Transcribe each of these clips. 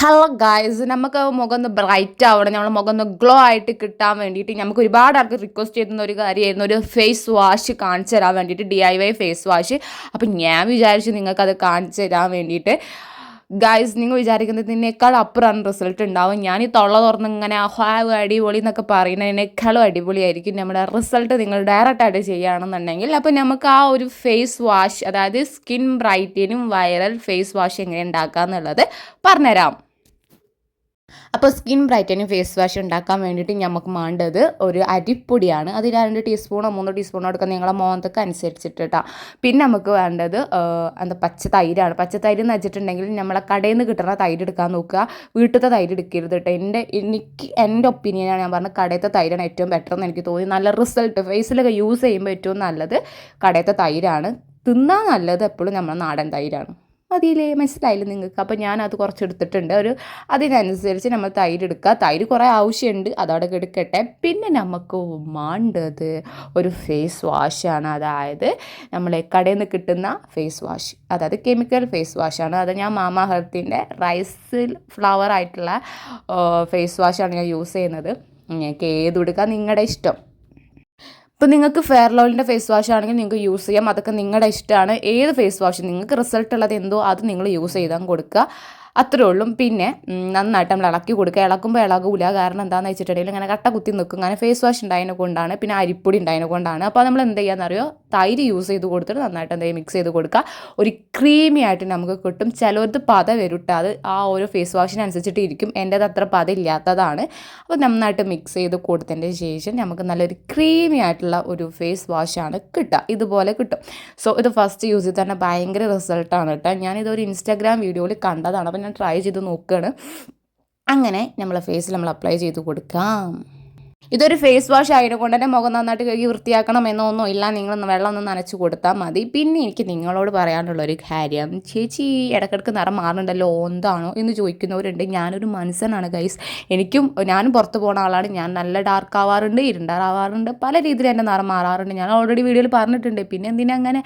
Hello guys, നമുക്ക് മുഖം ഒന്ന് ബ്രൈറ്റ് ആവണം, നമ്മളെ മുഖം ഒന്ന് ഗ്ലോ ആയിട്ട് കിട്ടാൻ വേണ്ടിയിട്ട് നമുക്ക് ഒരുപാട് ആൾക്ക് റിക്വസ്റ്റ് ചെയ്യുന്ന ഒരു കാര്യമായിരുന്നു ഒരു ഫേസ് വാഷ് കാണിച്ചു തരാൻ വേണ്ടിയിട്ട്, DIY ഫേസ് വാഷ്. അപ്പം ഞാൻ വിചാരിച്ചു നിങ്ങൾക്കത് കാണിച്ചു തരാൻ വേണ്ടിയിട്ട്. ഗായ്സ്, നിങ്ങൾ വിചാരിക്കുന്നതിനേക്കാൾ അപ്പുറമാണ് റിസൾട്ട് ഉണ്ടാവും. ഞാൻ ഈ തൊള്ള തുറന്ന് ഇങ്ങനെ ഹാവ് അടിപൊളി എന്നൊക്കെ പറയുന്നതിനേക്കാളും അടിപൊളിയായിരിക്കും നമ്മുടെ റിസൾട്ട് നിങ്ങൾ ഡയറക്റ്റായിട്ട് ചെയ്യുകയാണെന്നുണ്ടെങ്കിൽ. അപ്പോൾ നമുക്ക് ആ ഒരു ഫേസ് വാഷ്, അതായത് സ്കിൻ ബ്രൈറ്റനും വൈറൽ ഫേസ് വാഷ് എങ്ങനെ ഉണ്ടാക്കുക എന്നുള്ളത് പറഞ്ഞുതരാം. അപ്പോൾ സ്കിൻ ബ്രൈറ്റനിങ് ഫേസ് വാഷ് ഉണ്ടാക്കാൻ വേണ്ടിയിട്ട് നമുക്ക് വേണ്ടത് ഒരു അരിപ്പൊടിയാണ്. അതിൽ 2 ടീസ്പൂണോ 3 ടീസ്പൂണോ എടുക്കുക, നിങ്ങളെ മോന്തക്ക് അനുസരിച്ചിട്ട് കേട്ടോ. പിന്നെ നമുക്ക് വേണ്ടത് പച്ച തൈരാണ്. പച്ച തൈര് എന്ന് വെച്ചിട്ടുണ്ടെങ്കിൽ നമ്മളെ കടയിൽ നിന്ന് കിട്ടുന്ന തൈര് എടുക്കാൻ നോക്കുക, വീട്ടിലത്തെ തൈര് എടുക്കരുത് കേട്ടോ. എൻ്റെ ഒപ്പീനിയനാണ് ഞാൻ പറഞ്ഞത്, കടയത്തെ തൈരാണ് ഏറ്റവും ബെറ്റർ എന്ന് എനിക്ക് തോന്നി. നല്ല റിസൾട്ട് ഫേസിലൊക്കെ യൂസ് ചെയ്യുമ്പോൾ ഏറ്റവും നല്ലത് കടയത്തെ തൈരാണ്. തിന്നാൻ നല്ലത് എപ്പോഴും നമ്മുടെ നാടൻ തൈരാണ്. മതിയില്ലേ, മനസ്സിലായില്ലേ നിങ്ങൾക്ക്? അപ്പോൾ ഞാനത് കുറച്ച് എടുത്തിട്ടുണ്ട്. അതിനനുസരിച്ച് നമ്മൾ തൈര് എടുക്കുക. തൈര് കുറേ ആവശ്യമുണ്ട്, അതവിടെ എടുക്കട്ടെ. പിന്നെ നമുക്ക് വേണ്ടത് ഒരു ഫേസ് വാഷാണ്. അതായത് നമ്മളെ കടയിൽ നിന്ന് കിട്ടുന്ന ഫേസ് വാഷ്, അതായത് കെമിക്കൽ ഫേസ് വാഷാണ്. അത് ഞാൻ മാമ ഹെർത്തിൻ്റെ റൈസ് ഫ്ലവർ ആയിട്ടുള്ള ഫേസ് വാഷാണ് ഞാൻ യൂസ് ചെയ്യുന്നത്. നിങ്ങൾക്ക് ഏത് എടുക്കാം, നിങ്ങളുടെ ഇഷ്ടം. ഇപ്പോൾ നിങ്ങൾക്ക് ഫെയർ ലോയിലിൻ്റെ ഫേസ് വാഷ് ആണെങ്കിൽ നിങ്ങൾക്ക് യൂസ് ചെയ്യാം, അതൊക്കെ നിങ്ങളുടെ ഇഷ്ടമാണ്. ഏത് ഫേസ് വാഷ് നിങ്ങൾക്ക് റിസൾട്ട് ഉള്ളത് എന്തോ അത് നിങ്ങൾ യൂസ് ചെയ്താൽ കൊടുക്കുക, അത്രേ ഉള്ളൂ. പിന്നെ നന്നായിട്ട് നമ്മൾ ഇളക്കി കൊടുക്കുക. ഇളക്കുമ്പോൾ ഇളകൂല, കാരണം എന്താണെന്ന് വെച്ചിട്ടുണ്ടെങ്കിൽ ഇങ്ങനെ കട്ട കുത്തി നിൽക്കും. അങ്ങനെ ഫേസ് വാഷ് ഉണ്ടായതിനെ കൊണ്ടാണ്, പിന്നെ അരിപ്പൊടി ഉണ്ടായതിനെ കൊണ്ടാണ്. അപ്പോൾ നമ്മൾ എന്ത് ചെയ്യാമെന്നറിയോ, തൈര് യൂസ് ചെയ്ത് കൊടുത്തിട്ട് നന്നായിട്ട് എന്തെങ്കിലും മിക്സ് ചെയ്ത് കൊടുക്കുക. ഒരു ക്രീമി ആയിട്ട് നമുക്ക് കിട്ടും. ചിലവർക്ക് പത വരും, അത് ആ ഒരു ഫേസ് വാഷിനനുസരിച്ചിട്ട് ഇരിക്കും. എൻ്റേത് അത്ര പത ഇല്ലാത്തതാണ്. അപ്പോൾ നന്നായിട്ട് മിക്സ് ചെയ്ത് കൊടുത്തതിൻ്റെ ശേഷം നമുക്ക് നല്ലൊരു ക്രീമി ആയിട്ടുള്ള ഒരു ഫേസ് വാഷാണ് കിട്ടുക. ഇതുപോലെ കിട്ടും. സോ ഇത് ഫസ്റ്റ് യൂസ് ചെയ്ത് തന്നെ ഭയങ്കര റിസൾട്ടാണ് കേട്ടോ. ഞാനിതൊരു ഇൻസ്റ്റാഗ്രാം വീഡിയോയിൽ കണ്ടതാണ്, അപ്പോൾ ഞാൻ ട്രൈ ചെയ്ത് നോക്കുകയാണ്. അങ്ങനെ നമ്മളെ ഫേസിൽ നമ്മൾ അപ്ലൈ ചെയ്ത് കൊടുക്കാം. ഇതൊരു ഫേസ് വാഷ് ആയതുകൊണ്ട് തന്നെ മുഖം നന്നായിട്ട് കഴുകി വൃത്തിയാക്കണം എന്നൊന്നും ഇല്ല, നിങ്ങൾ വെള്ളം ഒന്ന് നനച്ച് കൊടുത്താൽ മതി. പിന്നെ എനിക്ക് നിങ്ങളോട് പറയാനുള്ളൊരു കാര്യം, ചേച്ചി ഇടയ്ക്കിടയ്ക്ക് നിറം മാറുന്നുണ്ടല്ലോ, എന്താണോ എന്ന് ചോദിക്കുന്നവരുണ്ട്. ഞാനൊരു മനസ്സനാണ് ഗൈസ്. ഞാനും പുറത്ത് പോകുന്ന ആളാണ്. ഞാൻ നല്ല ഡാർക്ക് ആവാറുണ്ട്, ഇരുണ്ടാറാവാറുണ്ട്, പല രീതിയിൽ എൻ്റെ നിറം മാറാറുണ്ട്. ഞാൻ ഓൾറെഡി വീഡിയോയിൽ പറഞ്ഞിട്ടുണ്ട്. പിന്നെ എന്തിനാ അങ്ങനെ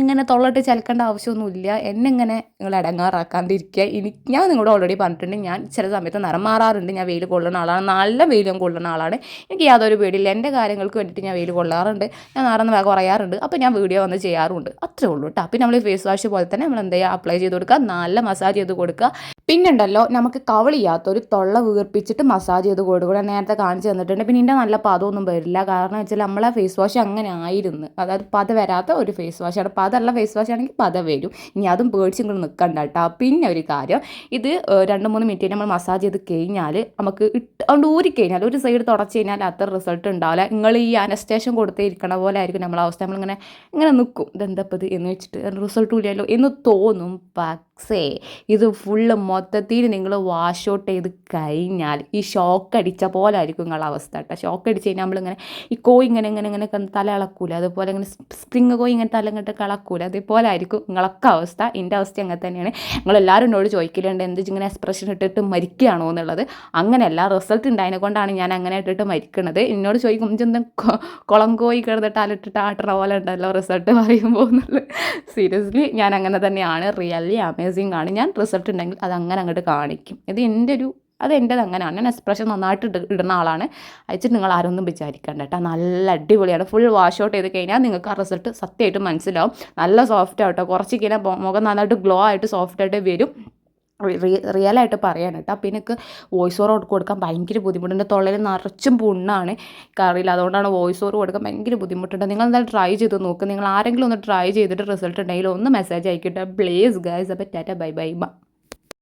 ഇങ്ങനെ തൊള്ളിട്ട് ചലക്കേണ്ട ആവശ്യമൊന്നുമില്ല. എന്നെങ്ങനെ നിങ്ങൾ ഇടങ്ങാറാക്കാണ്ടിരിക്കുക. ഞാൻ നിങ്ങളോട് ഓൾറെഡി പറഞ്ഞിട്ടുണ്ട്, ഞാൻ ചില സമയത്ത് നിറം മാറാറുണ്ട്. ഞാൻ വെയിൽ കൊള്ളുന്ന ആളാണ്, നല്ല വെയിലും കൊള്ളുന്ന ആളാണ്. എനിക്ക് യാതൊരു പേടിയില്ല. എൻ്റെ കാര്യങ്ങൾക്ക് വേണ്ടിയിട്ട് ഞാൻ വെയിൽ കൊള്ളാറുണ്ട്, ഞാൻ നിറന്ന് കുറയാറുണ്ട്. അപ്പോൾ ഞാൻ വീഡിയോ വന്ന് ചെയ്യാറുണ്ട്, അത്രേ ഉള്ളൂ കേട്ടോ. പിന്നെ നമ്മൾ ഫേസ് വാഷ് പോലെ തന്നെ നമ്മൾ എന്ത് ചെയ്യുക, അപ്ലൈ ചെയ്ത് കൊടുക്കുക, നല്ല മസാജ് ചെയ്ത് കൊടുക്കുക. പിന്നുണ്ടല്ലോ, നമുക്ക് കവളിയാത്തൊരു തൊള്ള വീർപ്പിച്ചിട്ട് മസാജ് ചെയ്ത് കൊടുക്കുക. നേരത്തെ കാണിച്ച് തന്നിട്ടുണ്ട്. പിന്നെ ഇതിൻ്റെ നല്ല പദമൊന്നും വരില്ല, കാരണം വെച്ചാൽ നമ്മളെ ഫേസ് വാഷ് അങ്ങനെ ആയിരുന്നു. അതായത് പത വരാത്ത ഒരു ഫേസ് വാഷാണ്. പതല്ല ഫേസ് വാഷ് ആണെങ്കിൽ പത വരും. ഇനി അതും പേടിച്ച് നിങ്ങൾ നിൽക്കണ്ട കേട്ടോ. പിന്നെ ഒരു കാര്യം, ഇത് 2-3 മിനിറ്റ് നമ്മൾ മസാജ് ചെയ്ത് കഴിഞ്ഞാൽ നമുക്ക് അതുകൊണ്ട് ഊരിക്കഴിഞ്ഞാൽ ഒരു സൈഡ് തുടച്ച് കഴിഞ്ഞാൽ അത്ര റിസൾട്ട് ഉണ്ടാവില്ല. നിങ്ങൾ ഈ അനസ്റ്റേഷൻ കൊടുത്തേ ഇരിക്കണ പോലെ ആയിരിക്കും നമ്മളെ അവസ്ഥ. നമ്മളിങ്ങനെ നിൽക്കും, ഇതെന്തപ്പത് എന്ന് വെച്ചിട്ട് റിസൾട്ടും ഇല്ലല്ലോ എന്ന് തോന്നും. പക്ഷേ ഇത് ഫുള്ള് മൊത്തത്തിൽ നിങ്ങൾ വാഷ് ഔട്ട് ചെയ്ത് കഴിഞ്ഞാൽ ഈ ഷോക്ക് അടിച്ച പോലെ ആയിരിക്കും നിങ്ങളുടെ അവസ്ഥ കേട്ടോ. ഷോക്ക് അടിച്ച് കഴിഞ്ഞാൽ നമ്മളിങ്ങനെ ഈ കോഴി ഇങ്ങനെ തല ഇളക്കൂല, അതുപോലെ ഇങ്ങനെ സ്പ്രിങ് കോഴി ഇങ്ങനെ തല ഇങ്ങോട്ട് കളക്കൂല, അതേപോലെ ആയിരിക്കും നിങ്ങളൊക്കെ അവസ്ഥ. എൻ്റെ അവസ്ഥ അങ്ങനെ തന്നെയാണ്. നിങ്ങളെല്ലാവരും എന്നോട് ചോദിക്കലുണ്ട്, എന്ത് ഇങ്ങനെ എക്സ്പ്രഷൻ ഇട്ടിട്ട് മരിക്കുകയാണോ എന്നുള്ളത്. അങ്ങനെയല്ല, റിസൾട്ട് ഉണ്ടായതിനെ കൊണ്ടാണ് ഞാൻ അങ്ങനെ ഇട്ടിട്ട് മരിക്കണത്. എന്നോട് ചോദിക്കും, ഇഞ്ചെന്താ കുളം കോഴി കിടന്നിട്ട് അലിട്ടിട്ട് ആട്ടണ പോലെ ഉണ്ടല്ലോ റിസൾട്ട് പറയുമ്പോൾ എന്നുള്ളത്. സീരിയസ്ലി ഞാൻ അങ്ങനെ തന്നെയാണ്. റിയലി അമേസിങ് ആണ്. ഞാൻ റിസൾട്ട് ഉണ്ടെങ്കിൽ അത് അങ്ങനെ അങ്ങോട്ട് കാണിക്കും. അതെൻ്റെത് അങ്ങനെയാണ്. ഞാൻ എക്സ്പ്രഷൻ നന്നായിട്ട് ഇടുന്ന ആളാണ്. അയച്ചിട്ട് നിങ്ങൾ ആരൊന്നും വിചാരിക്കണ്ട കേട്ടോ. നല്ല അടിപൊളിയാണ്. ഫുൾ വാഷ് ഔട്ട് ചെയ്ത് കഴിഞ്ഞാൽ നിങ്ങൾക്ക് ആ റിസൾട്ട് സത്യമായിട്ട് മനസ്സിലാവും. നല്ല സോഫ്റ്റ് ആട്ടോ, കുറച്ച് കഴിഞ്ഞാൽ മുഖം നന്നായിട്ട് ഗ്ലോ ആയിട്ട് സോഫ്റ്റായിട്ട് വരും. റിയലായിട്ട് പറയാൻ കേട്ടോ. പിന്നെ എനിക്ക് വോയിസ് ഓവർ കൊടുക്കാൻ ഭയങ്കര ബുദ്ധിമുട്ടുണ്ട്. തൊള്ളയിൽ നിറച്ചും പുണ്ണാണ്, അറിയില്ല, അതുകൊണ്ടാണ് വോയിസ് ഓവർ കൊടുക്കാൻ ഭയങ്കര ബുദ്ധിമുട്ടുണ്ട്. നിങ്ങൾ എന്തായാലും ട്രൈ ചെയ്ത് നോക്കുക. നിങ്ങൾ ആരെങ്കിലും ഒന്ന് ട്രൈ ചെയ്തിട്ട് റിസൾട്ട് ഉണ്ടെങ്കിൽ ഒന്ന് മെസ്സേജ് അയക്കട്ടെ പ്ലീസ് ഗൈസ്. അപ്പോൾ ടാറ്റ, ബൈ ബൈ.